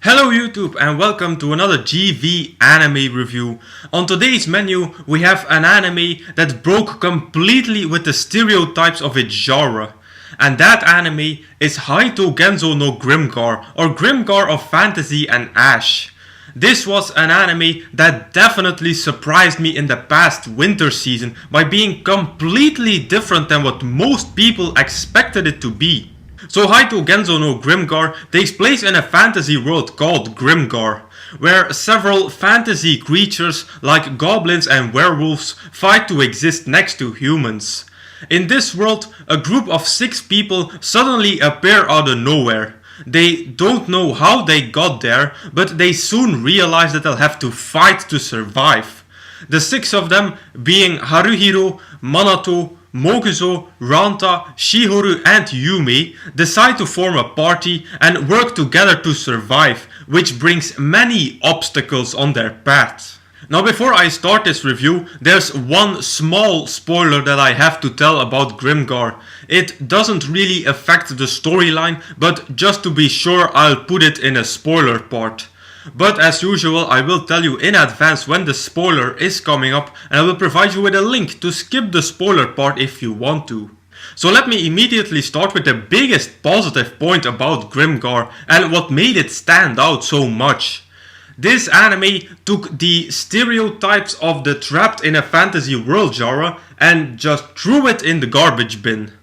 Hello YouTube and welcome to another GV anime review. On today's menu we have an anime that broke completely with the stereotypes of its genre. And that anime is Gensou no Grimgar, or Grimgar of Fantasy and Ash. This was an anime that definitely surprised me in the past winter season by being completely different than what most people expected it to be. So Gensou no Grimgar takes place in a fantasy world called Grimgar, where several fantasy creatures like goblins and werewolves fight to exist next to humans. In this world, a group of 6 people suddenly appear out of nowhere. They don't know how they got there, but they soon realize that they'll have to fight to survive. The 6 of them being Haruhiro, Manato, Mokuzo, Ranta, Shihoru and Yume decide to form a party and work together to survive, which brings many obstacles on their path. Now before I start this review, there's one small spoiler that I have to tell about Grimgar. It doesn't really affect the storyline, but just to be sure I'll put it in a spoiler part. But as usual, I will tell you in advance when the spoiler is coming up, and I will provide you with a link to skip the spoiler part if you want to. So let me immediately start with the biggest positive point about Grimgar and what made it stand out so much. This anime took the stereotypes of the trapped in a fantasy world genre and just threw it in the garbage bin.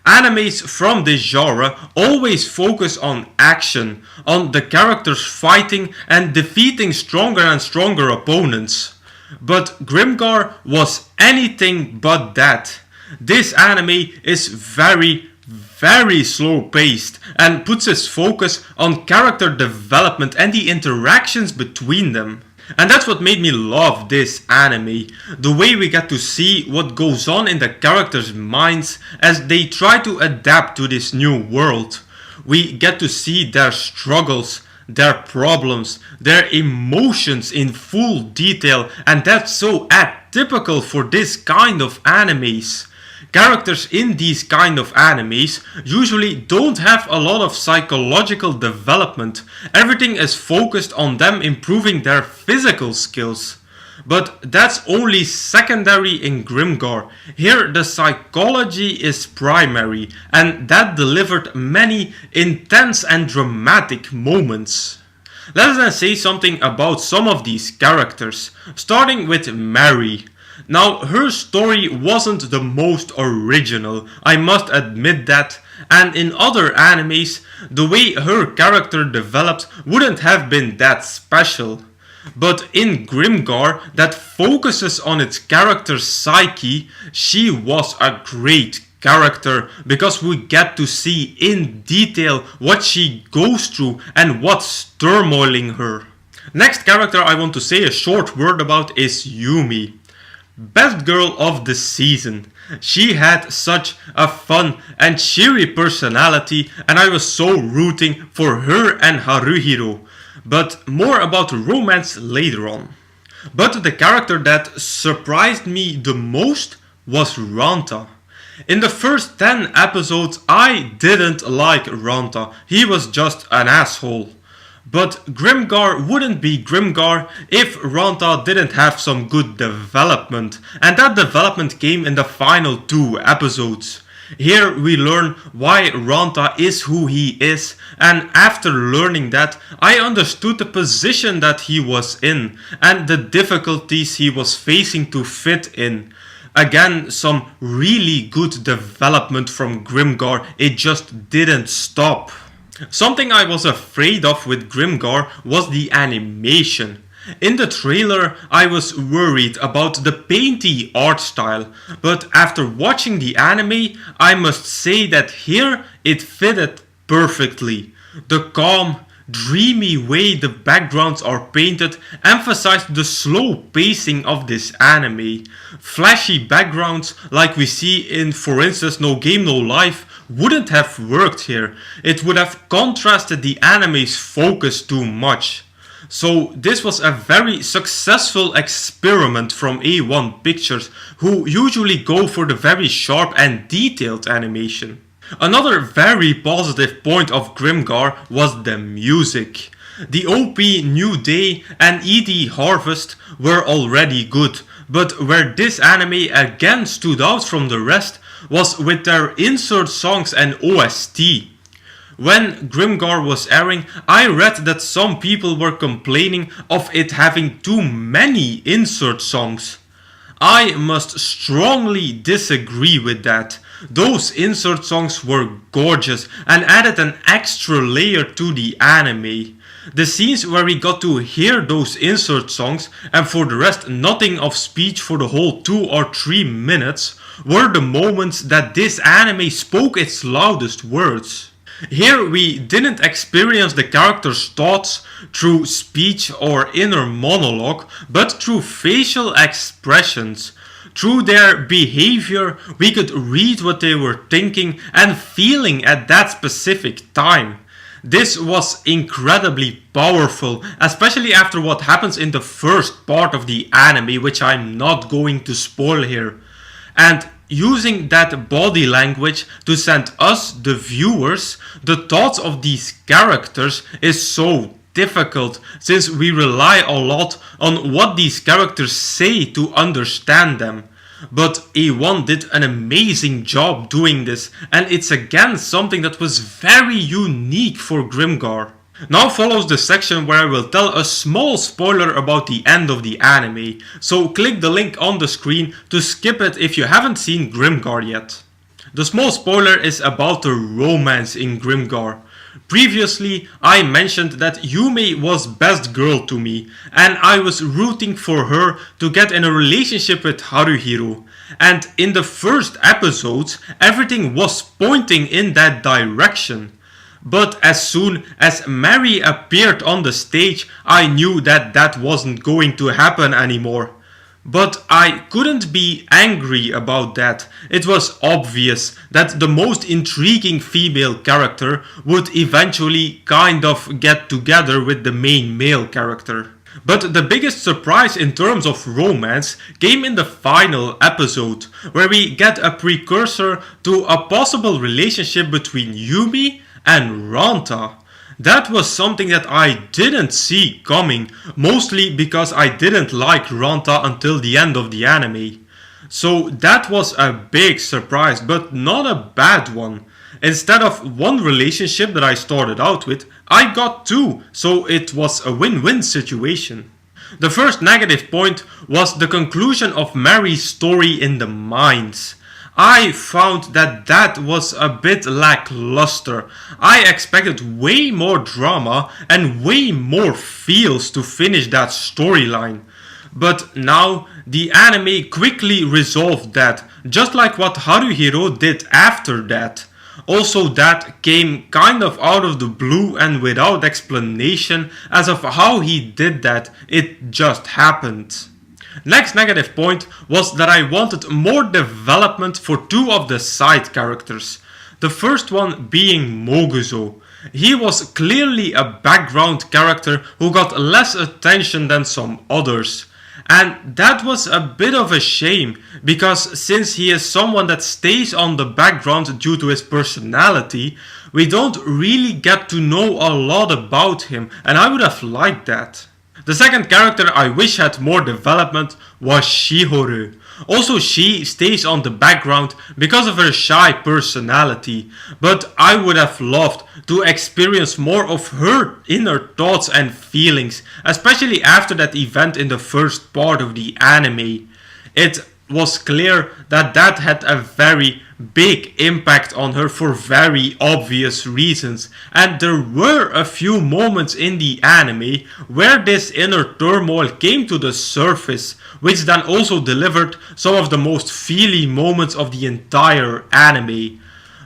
Animes from this genre always focus on action, on the characters fighting and defeating stronger and stronger opponents. But Grimgar was anything but that. This anime is very slow paced and puts its focus on character development and the interactions between them. And that's what made me love this anime, the way we get to see what goes on in the characters' minds as they try to adapt to this new world. We get to see their struggles, their problems, their emotions in full detail, and that's so atypical for this kind of animes. Characters in these kind of animes usually don't have a lot of psychological development. Everything is focused on them improving their physical skills. But that's only secondary in Grimgar. Here the psychology is primary, and that delivered many intense and dramatic moments. Let us then say something about some of these characters, starting with Mary. Now, her story wasn't the most original, I must admit that, and in other animes, the way her character developed wouldn't have been that special. But in Grimgar, that focuses on its character's psyche, she was a great character because we get to see in detail what she goes through and what's turmoiling her. Next character I want to say a short word about is Yumi. Best girl of the season. She had such a fun and cheery personality and I was so rooting for her and Haruhiro. But more about romance later on. But the character that surprised me the most was Ranta. In the first 10 episodes I didn't like Ranta. He was just an asshole. But Grimgar wouldn't be Grimgar if Ranta didn't have some good development, and that development came in the final 2 episodes. Here we learn why Ranta is who he is, and after learning that, I understood the position that he was in, and the difficulties he was facing to fit in. Again, some really good development from Grimgar, it just didn't stop. Something I was afraid of with Grimgar was the animation. In the trailer I was worried about the painty art style, but after watching the anime I must say that here it fitted perfectly. The calm, dreamy way the backgrounds are painted emphasized the slow pacing of this anime. Flashy backgrounds like we see in, for instance, No Game No Life wouldn't have worked here. It would have contrasted the anime's focus too much. So this was a very successful experiment from A1 Pictures, who usually go for the very sharp and detailed animation. Another very positive point of Grimgar was the music. The OP New Day and ED Harvest were already good, but where this anime again stood out from the rest was with their insert songs and OST. When Grimgar was airing, I read that some people were complaining of it having too many insert songs. I must strongly disagree with that. Those insert songs were gorgeous and added an extra layer to the anime. The scenes where we got to hear those insert songs, and for the rest nothing of speech for the whole 2 or 3 minutes, were the moments that this anime spoke its loudest words. Here we didn't experience the character's thoughts through speech or inner monologue, but through facial expressions. Through their behavior, we could read what they were thinking and feeling at that specific time. This was incredibly powerful, especially after what happens in the first part of the anime, which I'm not going to spoil here. And using that body language to send us, the viewers, the thoughts of these characters is so difficult, since we rely a lot on what these characters say to understand them. But A1 did an amazing job doing this, and it's again something that was very unique for Grimgar. Now follows the section where I will tell a small spoiler about the end of the anime, so click the link on the screen to skip it if you haven't seen Grimgar yet. The small spoiler is about the romance in Grimgar. Previously, I mentioned that Yume was best girl to me, and I was rooting for her to get in a relationship with Haruhiro. And in the first episodes, everything was pointing in that direction. But as soon as Mary appeared on the stage, I knew that that wasn't going to happen anymore. But I couldn't be angry about that. It was obvious that the most intriguing female character would eventually kind of get together with the main male character. But the biggest surprise in terms of romance came in the final episode, where we get a precursor to a possible relationship between Yumi and Ranta. That was something that I didn't see coming, mostly because I didn't like Ranta until the end of the anime. So that was a big surprise, but not a bad one. Instead of one relationship that I started out with, I got 2, so it was a win-win situation. The first negative point was the conclusion of Mary's story in the mines. I found that that was a bit lackluster. I expected way more drama and way more feels to finish that storyline. But now the anime quickly resolved that, just like what Haruhiro did after that. Also, that came kind of out of the blue and without explanation as of how he did that. It just happened. Next negative point was that I wanted more development for 2 of the side characters. The first one being Moguzo. He was clearly a background character who got less attention than some others. And that was a bit of a shame, because since he is someone that stays on the background due to his personality, we don't really get to know a lot about him, and I would have liked that. The second character I wish had more development was Shihoru. Also, she stays on the background because of her shy personality, but I would have loved to experience more of her inner thoughts and feelings, especially after that event in the first part of the anime. It was clear that that had a very big impact on her for very obvious reasons, and there were a few moments in the anime where this inner turmoil came to the surface, which then also delivered some of the most feely moments of the entire anime.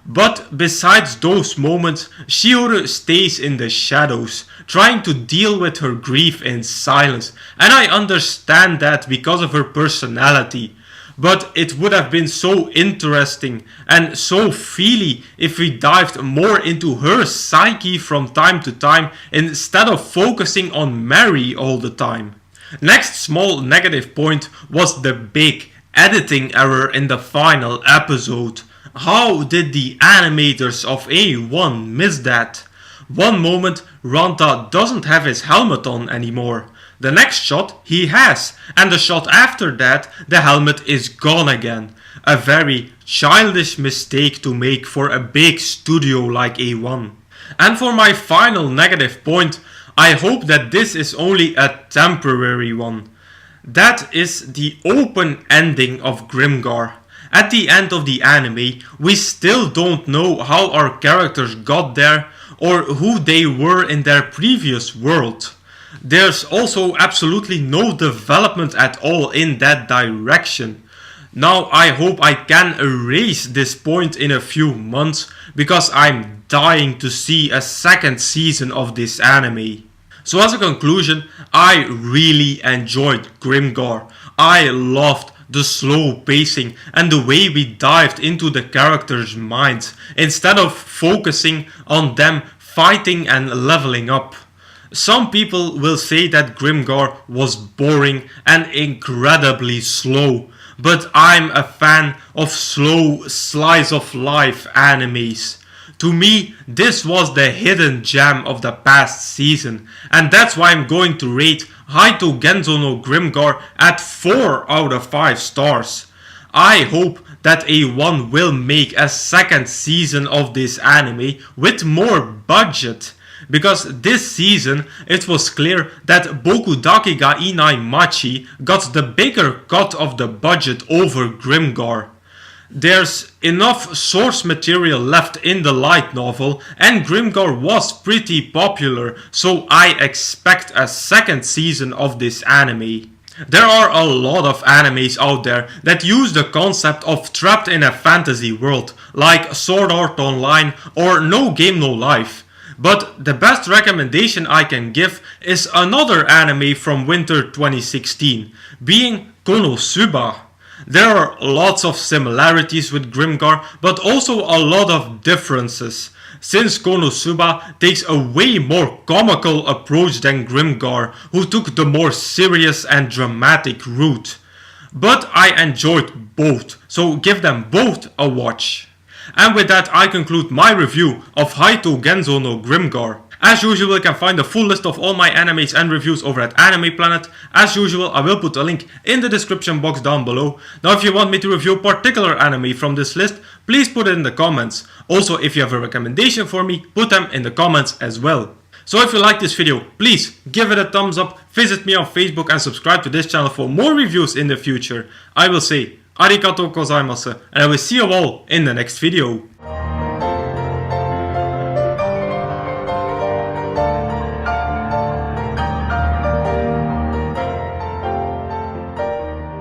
But besides those moments, Shihoru stays in the shadows, trying to deal with her grief in silence, and I understand that because of her personality. But it would have been so interesting and so feely if we dived more into her psyche from time to time instead of focusing on Mary all the time. Next small negative point was the big editing error in the final episode. How did the animators of A1 miss that? One moment Ranta doesn't have his helmet on anymore. The next shot he has, and the shot after that the helmet is gone again. A very childish mistake to make for a big studio like A1. And for my final negative point, I hope that this is only a temporary one. That is the open ending of Grimgar. At the end of the anime, we still don't know how our characters got there or who they were in their previous world. There's also absolutely no development at all in that direction. Now I hope I can erase this point in a few months because I'm dying to see a second season of this anime. So as a conclusion, I really enjoyed Grimgar. I loved the slow pacing and the way we dived into the characters' minds instead of focusing on them fighting and leveling up. Some people will say that Grimgar was boring and incredibly slow, but I'm a fan of slow slice of life animes. To me, this was the hidden gem of the past season, and that's why I'm going to rate Haito Gensou no Grimgar at 4 out of 5 stars. I hope that A1 will make a second season of this anime with more budget. Because this season it was clear that Bokudake ga Inai Machi got the bigger cut of the budget over Grimgar. There's enough source material left in the light novel and Grimgar was pretty popular, so I expect a second season of this anime. There are a lot of animes out there that use the concept of trapped in a fantasy world, like Sword Art Online or No Game No Life. But the best recommendation I can give is another anime from winter 2016, being Konosuba. There are lots of similarities with Grimgar, but also a lot of differences, since Konosuba takes a way more comical approach than Grimgar, who took the more serious and dramatic route. But I enjoyed both, so give them both a watch. And with that I conclude my review of Haito Gensou no Grimgar. As usual, you can find the full list of all my animes and reviews over at Anime Planet. As usual, I will put a link in the description box down below. Now if you want me to review a particular anime from this list, please put it in the comments. Also, if you have a recommendation for me, put them in the comments as well. So if you like this video, please give it a thumbs up, visit me on Facebook and subscribe to this channel for more reviews in the future. I will say arigatou gozaimasu and I will see you all in the next video.